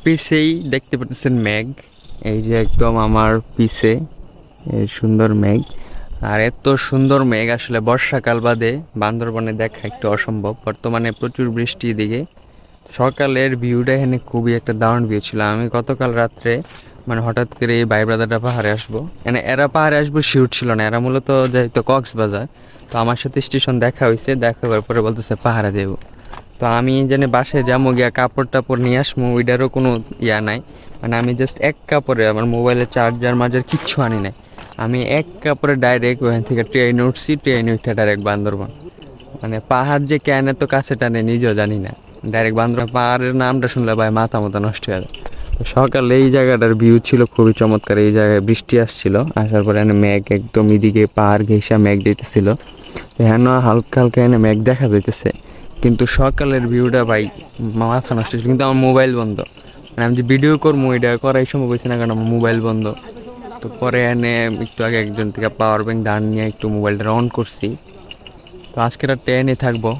পিছেই দেখতে পাচ্ছেন মেঘ, এই যে একদম আমার পিছে এই সুন্দর মেঘ। আর এত সুন্দর মেঘ আসলে বর্ষাকাল বাদে বান্দরবনে দেখা একটু অসম্ভব। বর্তমানে প্রচুর বৃষ্টি এদিকে। সকালের ভিউটা এখানে খুবই একটা দারুণ ভিউ ছিল। আমি গতকাল রাত্রে মানে হঠাৎ করে এই ভাই ব্রাদাররা পাহাড়ে আসবো, মানে এরা পাহাড়ে আসবো শিওর ছিল না। এরা মূলত যেহেতু কক্সবাজার, তো আমার সাথে স্টেশন দেখা হয়েছে, দেখা হওয়ার পরে বলতেছে পাহাড়ে যাবো। তো আমি জানি বাসায় যাবো গিয়া কাপড় টাপড় নিয়ে আসবো, ওইটারও কোনো ইয়া নাই। মানে আমি জাস্ট এক কাপড়ে আমার মোবাইলের চার্জার মার্জার কিচ্ছু আনি নাই। আমি এক কাপড়ে ডাইরেক্ট ওখান থেকে ট্রেনে উঠছি, ট্রেনে উঠে ডাইরেক্ট বান্দরবান। মানে পাহাড় যে কেন এত কাছে টানে নিজেও জানি না। ডাইরেক্ট বান্দরবান পাহাড়ের নামটা শুনলে ভাই মাথা মতো নষ্ট হয়ে যায়। তো সকালে এই জায়গাটার ভিউ ছিল খুবই চমৎকার। এই জায়গায় বৃষ্টি আসছিল, আসার পরে এখানে মেঘ একদম এদিকে পাহাড় ঘেঁষা মেঘ দিতেছিল। এখানে হালকা হালকা এনে মেঘ দেখা যাইতেছে, কিন্তু সকালের ভিউটা ভাই মাথা নষ্ট ছিল। কিন্তু আমার মোবাইল বন্ধ, মানে আমি যে ভিডিও করবো এটা করাই সম্ভব হয়েছে না, কারণ আমার মোবাইল বন্ধ। তো পরে এনে একটু আগে একজন থেকে পাওয়ার ব্যাংক ধার নিয়ে একটু মোবাইলটা অন করছি। তো আজকে আর ট্রেনে থাকবো।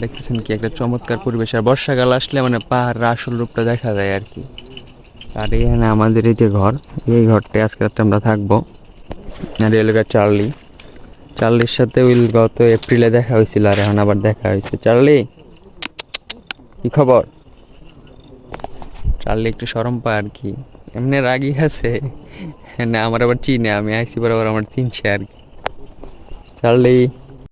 দেখতেছেন কি একটা চমৎকার পরিবেশ। আর বর্ষাকাল আসলে মানে পাহাড়ের আসল রূপটা দেখা যায় আর কি। আর এখানে আমাদের এই যে ঘর, এই ঘরটায় আজকে রাত্রে আমরা থাকবো। আর এলাকা চার্লি, চার্লির সাথে ওই গত এপ্রিলে দেখা হয়েছিল, আর এখন আবার দেখা হয়েছে। চার্লি, কি খবর? চার্লি একটু শরম পায় আর কি, এমনি রাগি আছে না। আমার আবার চিনে, আমি আইসি বরাবর আমার চিনছে আর কি। চার্লি